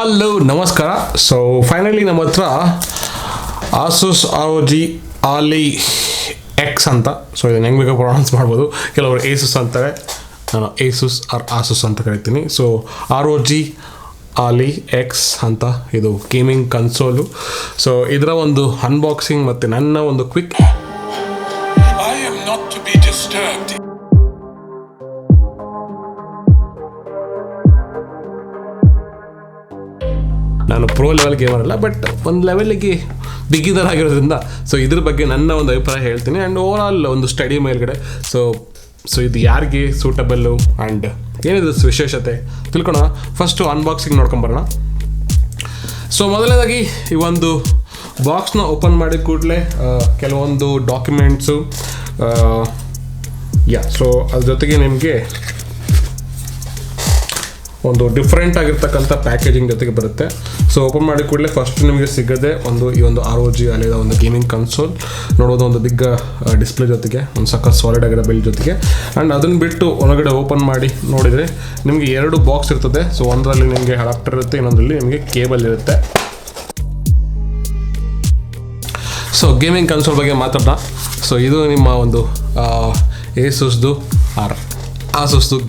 Hello ನಮಸ್ಕಾರ. So finally ನಮ್ಮ ಹತ್ರ ASUS ROG Ali X ಅಂತ. ಸೊ ಇದನ್ನು ಹೆಂಗೆ ಬೇಕಾಗಿ ಪ್ರೊನೌನ್ಸ್ ಮಾಡ್ಬೋದು. ಕೆಲವರು ASUS ಅಂತಾರೆ, ನಾನು ASUS ASUS ಅಂತ ಕರಿತೀನಿ. ಸೊ ROG Ali X ಅಂತ ಇದು ಗೇಮಿಂಗ್ ಕನ್ಸೋಲು. ಸೊ ಇದರ ಒಂದು ಅನ್ಬಾಕ್ಸಿಂಗ್ ಮತ್ತು ನನ್ನ ಒಂದು ಕ್ವಿಕ್ ನಾನು ಪ್ರೋ ಲೆವೆಲ್ ಗೇಮರ್ ಅಲ್ಲ, ಬಟ್ ಒಂದು ಲೆವೆಲಿಗೆ ಬಿಗಿನರ್ ಆಗಿರೋದ್ರಿಂದ ಸೊ ಇದ್ರ ಬಗ್ಗೆ ನನ್ನ ಒಂದು ಅಭಿಪ್ರಾಯ ಹೇಳ್ತೀನಿ. ಆ್ಯಂಡ್ ಓವರ್ ಆಲ್ ಒಂದು ಸ್ಟಡಿ ಮೇಲ್ಗಡೆ ಸೊ ಇದು ಯಾರಿಗೆ ಸೂಟಬಲ್ಲು ಆ್ಯಂಡ್ ಏನಿದೆ ವಿಶೇಷತೆ ತಿಳ್ಕೊಳ್ಳೋಣ. ಫಸ್ಟು ಅನ್ಬಾಕ್ಸಿಂಗ್ ನೋಡ್ಕೊಂಬರೋಣ. ಸೊ ಮೊದಲನೇದಾಗಿ ಈ ಒಂದು ಬಾಕ್ಸ್ನ ಓಪನ್ ಮಾಡಿದ ಕೂಡಲೇ ಕೆಲವೊಂದು ಡಾಕ್ಯುಮೆಂಟ್ಸು ಸೊ ಅದ್ರ ಜೊತೆಗೆ ನಿಮಗೆ ಒಂದು ಡಿಫ್ರೆಂಟ್ ಆಗಿರ್ತಕ್ಕಂಥ ಪ್ಯಾಕೇಜಿಂಗ್ ಜೊತೆಗೆ ಬರುತ್ತೆ. ಸೊ ಓಪನ್ ಮಾಡಿ ಕೂಡಲೇ ಫಸ್ಟ್ ನಿಮಗೆ ಸಿಗೋದೆ ಈ ಒಂದು ROG ಅಲ್ಲಿದ ಒಂದು ಗೇಮಿಂಗ್ ಕನ್ಸೋಲ್ ನೋಡೋದು, ಒಂದು ಬಿಗ್ ಡಿಸ್ಪ್ಲೇ ಜೊತೆಗೆ ಒಂದು ಸಖತ್ ಸಾಲಿಡ್ ಆಗಿರೋ ಬಿಲ್ಡ್ ಜೊತೆಗೆ. ಆ್ಯಂಡ್ ಅದನ್ನು ಬಿಟ್ಟು ಒಳಗಡೆ ಓಪನ್ ಮಾಡಿ ನೋಡಿದರೆ ನಿಮಗೆ 2 ಬಾಕ್ಸ್ ಇರ್ತದೆ. ಸೊ ಒಂದರಲ್ಲಿ ನಿಮಗೆ ಅಡಾಪ್ಟರ್ ಇರುತ್ತೆ, ಇನ್ನೊಂದರಲ್ಲಿ ನಿಮಗೆ ಕೇಬಲ್ ಇರುತ್ತೆ. ಸೊ ಗೇಮಿಂಗ್ ಕನ್ಸೋಲ್ ಬಗ್ಗೆ ಮಾತಾಡೋಣ. ಸೊ ಇದು ನಿಮ್ಮ ಒಂದು ASUSದು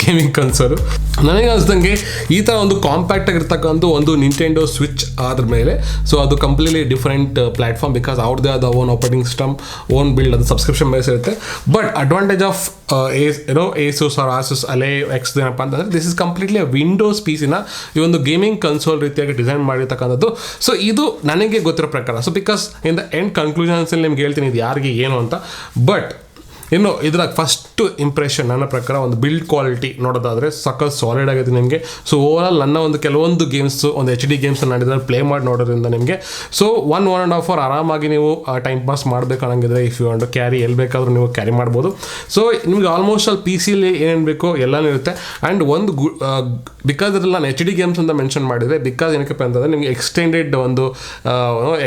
ಗೇಮಿಂಗ್ ಕನ್ಸೋಲು. ನನಗೆ ಅನಿಸ್ದಂಗೆ ಈ ಥರ ಒಂದು ಕಾಂಪ್ಯಾಕ್ಟ್ ಆಗಿರ್ತಕ್ಕಂಥ ಒಂದು ನಿಂಟೆಂಡೋ ಸ್ವಿಚ್ ಆದ್ರ ಮೇಲೆ ಸೊ ಅದು ಕಂಪ್ಲೀಟ್ಲಿ ಡಿಫ್ರೆಂಟ್ ಪ್ಲ್ಯಾಟ್ಫಾರ್ಮ್, ಬಿಕಾಸ್ ಅವ್ರದ್ದೇ ಆದ own operating system, own build, ಅದು ಸಬ್ಸ್ಕ್ರಿಪ್ಷನ್ ಬೇಸ್ ಇರುತ್ತೆ. But advantage of ASUS or ASUS Ali X ಏನಪ್ಪ ಅಂತಂದರೆ ದಿಸ್ ಇಸ್ ಕಂಪ್ಲೀಟ್ಲಿ ವಿಂಡೋಸ್ PC-ನ ಈ ಒಂದು ಗೇಮಿಂಗ್ ಕನ್ಸೋಲ್ ರೀತಿಯಾಗಿ ಡಿಸೈನ್ ಮಾಡಿರ್ತಕ್ಕಂಥದ್ದು. ಸೊ ಇದು ನನಗೆ ಗೊತ್ತಿರೋ ಪ್ರಕಾರ. So because in the end ಕನ್ಕ್ಲೂಷನ್ಸಲ್ಲಿ ನಿಮ್ಗೆ ಹೇಳ್ತೀನಿ ಇದು ಯಾರಿಗೆ ಏನು ಅಂತ. ಬಟ್ ಇನ್ನು ಇದರ ಫಸ್ಟ್ ಇಂಪ್ರೆಷನ್ ನನ್ನ ಪ್ರಕಾರ ಒಂದು ಬಿಲ್ಡ್ ಕ್ವಾಲಿಟಿ ನೋಡೋದಾದರೆ ಸಖತ್ ಸಾಲಿಡ್ ಆಗಿದೆ ನಿಮಗೆ. ಸೊ ಓವರಾಲ್ ನನ್ನ ಒಂದು ಕೆಲವೊಂದು ಗೇಮ್ಸು ಒಂದು HD ಗೇಮ್ಸ್ ಮಾಡಿದ್ರೆ ಪ್ಲೇ ಮಾಡಿ ನೋಡೋದ್ರಿಂದ ನಿಮಗೆ ಸೊ 1.5 ಅವರ್ ಆರಾಮಾಗಿ ನೀವು ಟೈಮ್ ಪಾಸ್ ಮಾಡಬೇಕು ಅನ್ನಂಗಿದ್ರೆ ಇಫ್ ಯು ವಾಂಟ್ ಕ್ಯಾರಿ ಎಲ್ಲಿ ಬೇಕಾದರೂ ನೀವು ಕ್ಯಾರಿ ಮಾಡ್ಬೋದು. ಸೊ ನಿಮಗೆ ಆಲ್ಮೋಸ್ಟ್ ಅಲ್ಲಿ PC-ಲಿ ಏನೇನು ಬೇಕೋ ಎಲ್ಲನೂ ಇರುತ್ತೆ. ಆ್ಯಂಡ್ ಒಂದು ಬಿಕಾಸ್ ಅದ್ರಲ್ಲಿ ನಾನು HD ಗೇಮ್ಸ್ ಅಂತ ಮೆನ್ಷನ್ ಮಾಡಿದೆ. ಬಿಕಾಸ್ ಏನಕ್ಕಪ್ಪ ಅಂತಂದರೆ ನಿಮಗೆ ಎಕ್ಸ್ಟೆಂಡೆಡ್ ಒಂದು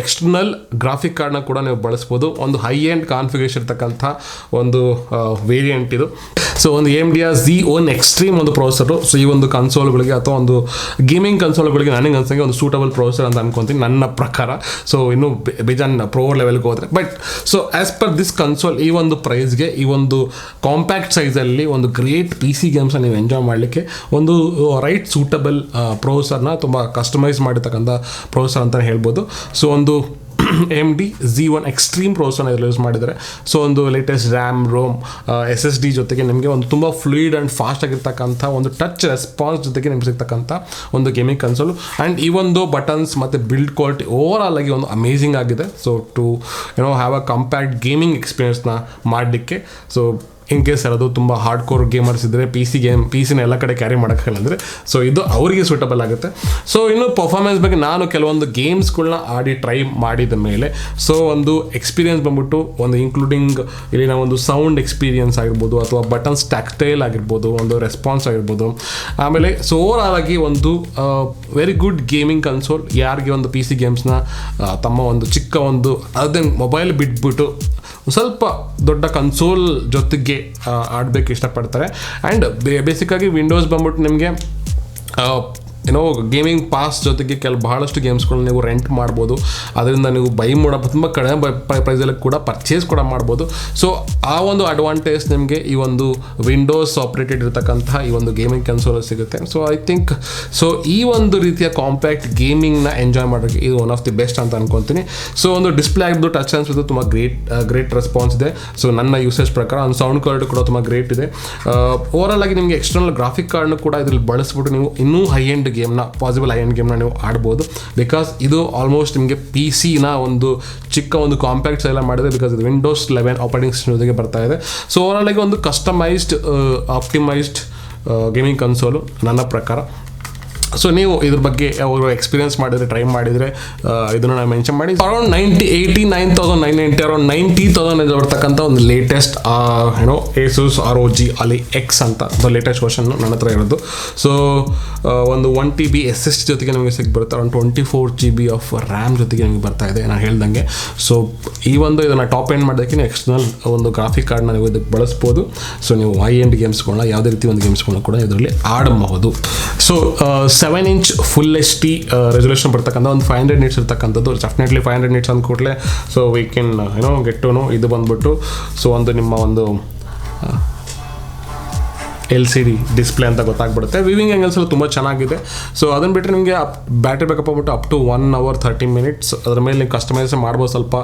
ಎಕ್ಸ್ಟರ್ನಲ್ ಗ್ರಾಫಿಕ್ ಕಾರ್ಡ್ನ ಕೂಡ ನೀವು ಬಳಸ್ಬೋದು. ಒಂದು ಹೈ ಎಂಡ್ ಕಾನ್ಫಿಗರೇಷನ್ ಇರ್ತಕ್ಕಂಥ ಒಂದು ವೇರಿಯಂಟ್ ಇದು. ಸೊ ಒಂದು AMD Xeon Extreme ಒಂದು ಪ್ರೊಸೆಸರು. ಸೊ ಈ ಒಂದು ಕನ್ಸೋಲ್ಗಳಿಗೆ ಅಥವಾ ಒಂದು ಗೇಮಿಂಗ್ ಕನ್ಸೋಲ್ಗಳಿಗೆ ನನಗೆ ಅನ್ಸಂಗೆ ಒಂದು ಸೂಟಬಲ್ ಪ್ರೊಸೆಸರ್ ಅಂತ ಅನ್ಕೊತೀನಿ ನನ್ನ ಪ್ರಕಾರ. ಸೊ ಇನ್ನು ಬೇಜಾನ್ ಪ್ರೋ ಲೆವೆಲ್ಗೆ ಹೋದರೆ. But so as per this console ಈ ಒಂದು ಪ್ರೈಸ್ಗೆ ಈ ಒಂದು ಕಾಂಪ್ಯಾಕ್ಟ್ ಸೈಜಲ್ಲಿ ಒಂದು ಗ್ರೇಟ್ PC ಗೇಮ್ಸನ್ನು ನೀವು ಎಂಜಾಯ್ ಮಾಡಲಿಕ್ಕೆ ಒಂದು ರೈಟ್ ಸೂಟಬಲ್ ಪ್ರೊಸೆಸರ್ನ ತುಂಬ ಕಸ್ಟಮೈಸ್ ಮಾಡಿರ್ತಕ್ಕಂಥ ಪ್ರೊಸೆಸರ್ ಅಂತಲೇ ಹೇಳ್ಬೋದು. ಸೊ ಒಂದು AMD Xeon Extreme ಪ್ರೊಸೆಸರ್ನ ಇದರಲ್ಲಿ ಯೂಸ್ ಮಾಡಿದ್ದಾರೆ. ಸೊ ಒಂದು ಲೇಟೆಸ್ಟ್ RAM, ROM, SSD ಜೊತೆಗೆ ನಿಮಗೆ ಒಂದು ತುಂಬ ಫ್ಲೂಯಿಡ್ ಆ್ಯಂಡ್ ಫಾಸ್ಟ್ ಆಗಿರ್ತಕ್ಕಂಥ ಒಂದು ಟಚ್ ರೆಸ್ಪಾನ್ಸ್ ಜೊತೆಗೆ ನಿಮ್ಗೆ ಸಿಗ್ತಕ್ಕಂಥ ಒಂದು ಗೇಮಿಂಗ್ ಕನ್ಸೋಲು. ಆ್ಯಂಡ್ ಈ ಒಂದು ಬಟನ್ಸ್ ಮತ್ತು ಬಿಲ್ಡ್ ಕ್ವಾಲಿಟಿ ಓವರ್ ಆಲ್ ಆಗಿ ಒಂದು ಅಮೇಝಿಂಗ್ ಆಗಿದೆ. So to have a compact gaming ಎಕ್ಸ್ಪೀರಿಯನ್ಸ್ನ ಮಾಡಲಿಕ್ಕೆ. ಸೊ ಇನ್ ಕೇಸ್ ಯಾರಾದರೂ ತುಂಬ ಹಾರ್ಡ್ ಕೋರ್ ಗೇಮರ್ಸ್ ಇದ್ದರೆ PC-ನ ಎಲ್ಲ ಕಡೆ ಕ್ಯಾರಿ ಮಾಡೋಕ್ಕಾಗಲ್ಲ ಅಂದರೆ ಸೊ ಇದು ಅವರಿಗೆ ಸೂಟಬಲ್ ಆಗುತ್ತೆ. ಸೊ ಇನ್ನು ಪರ್ಫಾರ್ಮೆನ್ಸ್ ಬಗ್ಗೆ ನಾನು ಕೆಲವೊಂದು ಗೇಮ್ಸ್ಗಳನ್ನ ಆಡಿ ಟ್ರೈ ಮಾಡಿದ ಮೇಲೆ ಸೊ ಒಂದು ಎಕ್ಸ್ಪೀರಿಯನ್ಸ್ ಬಂದ್ಬಿಟ್ಟು ಒಂದು ಇನ್ಕ್ಲೂಡಿಂಗ್ ಇಲ್ಲಿನ ಒಂದು ಸೌಂಡ್ ಎಕ್ಸ್ಪೀರಿಯನ್ಸ್ ಆಗಿರ್ಬೋದು ಅಥವಾ ಬಟನ್ಸ್ ಟ್ಯಾಕ್ಟೈಲ್ ಆಗಿರ್ಬೋದು, ಒಂದು ರೆಸ್ಪಾನ್ಸ್ ಆಗಿರ್ಬೋದು. ಆಮೇಲೆ ಸೊ ಓವರ್ ಆಲ್ ಆಗಿ ಒಂದು ವೆರಿ ಗುಡ್ ಗೇಮಿಂಗ್ ಕನ್ಸೋಲ್. ಯಾರಿಗೆ ಒಂದು PC ಗೇಮ್ಸ್ನ ತಮ್ಮ ಒಂದು ಚಿಕ್ಕ ಒಂದು ಅದನ್ನು ಮೊಬೈಲ್ ಬಿಟ್ಬಿಟ್ಟು ಸ್ವಲ್ಪ ದೊಡ್ಡ ಕನ್ಸೋಲ್ ಜೊತೆಗೆ ಆಡಬೇಕು ಇಷ್ಟಪಡ್ತಾರೆ. ಆ್ಯಂಡ್ ಬೇಸಿಕ್ಕಾಗಿ ವಿಂಡೋಸ್ ಬಂದ್ಬಿಟ್ಟು ನಿಮಗೆ ಗೇಮಿಂಗ್ ಪಾಸ್ ಜೊತೆಗೆ ಬಹಳಷ್ಟು ಗೇಮ್ಸ್ಗಳನ್ನ ನೀವು ರೆಂಟ್ ಮಾಡ್ಬೋದು. ಅದರಿಂದ ನೀವು ಬೈ ಮಾಡೋ ತುಂಬ ಕಡಿಮೆ ಪ್ರೈಸಲ್ಲಿ ಕೂಡ ಪರ್ಚೇಸ್ ಕೂಡ ಮಾಡ್ಬೋದು. ಸೊ ಆ ಒಂದು ಅಡ್ವಾಂಟೇಜ್ ನಿಮಗೆ ಈ ಒಂದು ವಿಂಡೋಸ್ ಆಪ್ರೇಟೆಡ್ ಇರತಕ್ಕಂತಹ ಈ ಒಂದು ಗೇಮಿಂಗ್ ಕನ್ಸೋಲ್ ಸಿಗುತ್ತೆ. ಸೊ ಐ ಥಿಂಕ್ ಸೊ ಈ ಒಂದು ರೀತಿಯ ಕಾಂಪ್ಯಾಕ್ಟ್ ಗೇಮಿಂಗ್ನ ಎಂಜಾಯ್ ಮಾಡೋಕ್ಕೆ ಇದು ಒನ್ ಆಫ್ ದಿ ಬೆಸ್ಟ್ ಅಂತ ಅನ್ಕೊತೀನಿ. ಸೊ ಒಂದು ಡಿಸ್ಪ್ಲೇ ಆಗಿದ್ದು ಟಚ್ ಅನ್ಸ್ಬಿಟ್ಟು ತುಂಬ ಗ್ರೇಟ್ ರೆಸ್ಪಾನ್ಸ್ ಇದೆ. ಸೊ ನನ್ನ ಯೂಸೇಜ್ ಪ್ರಕಾರ ಒಂದು ಸೌಂಡ್ ಕ್ವಾಲಿಟಿ ಕೂಡ ತುಂಬ ಗ್ರೇಟ್ ಇದೆ. ಓವರಾಲ್ ಆಗಿ ನಿಮಗೆ ಎಕ್ಸ್ಟರ್ನಲ್ ಗ್ರಾಫಿಕ್ ಕಾರ್ಡ್ನ ಕೂಡ ಇದರಲ್ಲಿ ಬಳಸ್ಬಿಟ್ಟು ನೀವು ಇನ್ನೂ high end possible high end ಗೇಮ್ನ ನೀವು ಆಡ್ಬೋದು. ಬಿಕಾಸ್ ಇದು ಆಲ್ಮೋಸ್ಟ್ ನಿಮಗೆ PC-ನ ಒಂದು ಚಿಕ್ಕ ಒಂದು ಕಾಂಪ್ಯಾಕ್ಟ್ ಎಲ್ಲ ಮಾಡಿದೆ. ಬಿಕಾಸ್ ಇದು Windows 11 ಆಪರೇಟಿಂಗ್ ಸಿಸ್ಟಮ್ ಜೊತೆಗೆ ಬರ್ತಾ ಇದೆ. ಸೊ ಓವರಾಲ್ ಆಗಿ ಒಂದು ಕಸ್ಟಮೈಸ್ಡ್ ಆಪ್ಟಿಮೈಸ್ಡ್ ಗೇಮಿಂಗ್ ಕನ್ಸೋಲು ನನ್ನ ಪ್ರಕಾರ. ಸೊ ನೀವು ಇದ್ರ ಬಗ್ಗೆ ಯಾವಾಗ ಎಕ್ಸ್ಪೀರಿಯನ್ಸ್ ಮಾಡಿದರೆ ಟ್ರೈ ಮಾಡಿದರೆ ಇದನ್ನು ನಾನು ಮೆನ್ಷನ್ ಮಾಡಿ ಅರೌಂಡ್ 89,990 ಅರೌಂಡ್ 90,000 ಬರ್ತಕ್ಕಂಥ ಒಂದು latest ASUS ROG Ali X ಅಂತ ಲೇಟೆಸ್ಟ್ ವರ್ಷನ್ ನನ್ನ ಹತ್ರ ಇರೋದು. ಸೊ ಒಂದು 1 TB SSD ಜೊತೆಗೆ ನಿಮಗೆ ಸಿಗ್ಬರುತ್ತೆ. ಅರೌಂಡ್ 24 GB ಆಫ್ RAM ಜೊತೆಗೆ ನಿಮಗೆ ಬರ್ತಾ ಇದೆ ನಾನು ಹೇಳ್ದಂಗೆ. ಸೊ ಈ ಒಂದು ಇದನ್ನು ಟಾಪ್ ಎಂಡ್ ಮಾಡೋದಕ್ಕೆ ಎಕ್ಸ್ಟರ್ನಲ್ ಒಂದು ಗ್ರಾಫಿಕ್ ಕಾರ್ಡ್ನ ನೀವು ಇದಕ್ಕೆ ಬಳಸ್ಬೋದು. ಸೊ ನೀವು ಹೈ ಎಂಡ್ ಗೇಮ್ಸ್ಗಳನ್ನ ಯಾವುದೇ ರೀತಿ ಒಂದು ಗೇಮ್ಸ್ಗಳನ್ನ ಕೂಡ ಇದರಲ್ಲಿ ಆಡಬಹುದು. So 7 inch full HD resolution ಬರ್ತಕ್ಕಂಥ ಒಂದು 500 ನಿಟ್ಸ್ ಇರ್ತಕ್ಕಂಥದ್ದು. ಡೆಫಿನೆಟ್ಲಿ 500 ನಿಟ್ಸ್ ಅಂದ್ಕೊಟ್ಲೆ so we can get to know ಇದು ಬಂದ್ಬಿಟ್ಟು ಸೊ ಒಂದು ನಿಮ್ಮ ಒಂದು LCD ಡಿಸ್ಪ್ಲೇ ಅಂತ ಗೊತ್ತಾಗ್ಬಿಡುತ್ತೆ. ವಿವಿಂಗ್ ಆ್ಯಂಗಲ್ಸ್ ಎಲ್ಲ ತುಂಬ ಚೆನ್ನಾಗಿದೆ. ಸೊ ಅದನ್ನು ಬಿಟ್ಟರೆ ನಿಮಗೆ ಬ್ಯಾಟ್ರಿ ಬ್ಯಾಕಪ್ ಆಗ್ಬಿಟ್ಟು ಅಪ್ ಟು 1 hour 30 minutes. ಅದ್ರ ಮೇಲೆ ನೀವು ಕಸ್ಟಮೈಸ್ ಮಾಡ್ಬೋದು, ಸ್ವಲ್ಪ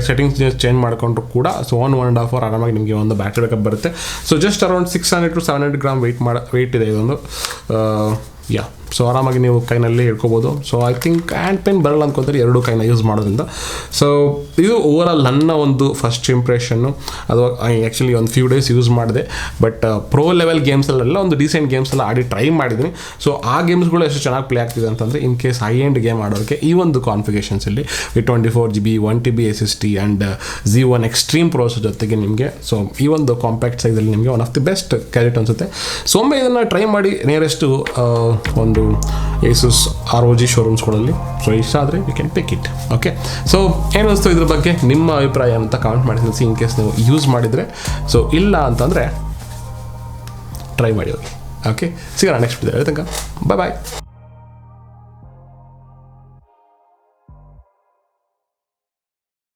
ಸೆಟ್ಟಿಂಗ್ಸ್ ಚೇಂಜ್ ಮಾಡಿಕೊಂಡ್ರು ಕೂಡ. ಸೊ 1.5 hour ಆರಾಮಾಗಿ ನಿಮಗೆ ಒಂದು ಬ್ಯಾಟ್ರಿ ಬ್ಯಾಕಪ್ ಬರುತ್ತೆ. So just around 600 to 700 grams weight ಇದೆ ಇದೊಂದು. ಸೊ ಆರಾಮಾಗಿ ನೀವು ಕೈನಲ್ಲಿ ಹಿಡ್ಕೋಬೋದು. So I think hand pain ಬರಲ್ಲ ಅಂದ್ಕೊತಾರೆ ಎರಡು ಕೈನ ಯೂಸ್ ಮಾಡೋದ್ರಿಂದ. ಸೊ ಇದು ಓವರ್ ಆಲ್ ನನ್ನ ಒಂದು ಫಸ್ಟ್ ಇಂಪ್ರೆಷನ್ನು. ಅದು ಆ್ಯಕ್ಚುಲಿ ಒಂದು ಫ್ಯೂ ಡೇಸ್ ಯೂಸ್ ಮಾಡಿದೆ, ಬಟ್ ಪ್ರೋ ಲೆವೆಲ್ ಗೇಮ್ಸಲ್ಲೆಲ್ಲ ಒಂದು ಡೀಸೆಂಟ್ ಗೇಮ್ಸ್ ಎಲ್ಲ ಆಡಿ ಟ್ರೈ ಮಾಡಿದ್ದೀನಿ. ಸೊ ಆ ಗೇಮ್ಸ್ಗಳು ಎಷ್ಟು ಚೆನ್ನಾಗಿ ಪ್ಲೇ ಆಗ್ತಿದೆ ಅಂತಂದರೆ, in case high end game ಆಡೋರಿಗೆ ಈ ಒಂದು ಕಾನ್ಫಿಗರೇಷನ್ಸಲ್ಲಿ 24GB 1TB SSD and Z1 extreme processor ಜೊತೆಗೆ ನಿಮಗೆ ಸೊ ಈ ಒಂದು ಕಾಂಪ್ಯಾಕ್ಟ್ ಸೈಜಲ್ಲಿ ನಿಮಗೆ ಒನ್ ಆಫ್ ದಿ ಬೆಸ್ಟ್ ಕ್ಯಾರೆಟ್ ಅನಿಸುತ್ತೆ. ಸೊ ಒಮ್ಮೆ ಇದನ್ನು ಟ್ರೈ ಮಾಡಿ ನಿಯರೆಸ್ಟು ಒಂದು ASUS ROG ಶೋರೂಮ್ಸ್ಗಳಲ್ಲಿ. ಸೊ ಇಷ್ಟ ಆದರೆ you can pick it. Okay, so ಏನು ಅನಿಸ್ತು ಇದ್ರ ಬಗ್ಗೆ ನಿಮ್ಮ ಅಭಿಪ್ರಾಯ ಅಂತ ಕಾಮೆಂಟ್ ಮಾಡಿ ತಿಳಿಸಿ. ಇನ್ ಕೇಸ್ ನೀವು ಯೂಸ್ ಮಾಡಿದರೆ, ಸೊ ಇಲ್ಲ ಅಂತಂದರೆ ಟ್ರೈ ಮಾಡಿ ಹೋಗಿ. ಓಕೆ, ಸಿಗೋಣ ನೆಕ್ಸ್ಟ್ ವಿಡಿಯೋ. ತನಕ ಬಾಯ್.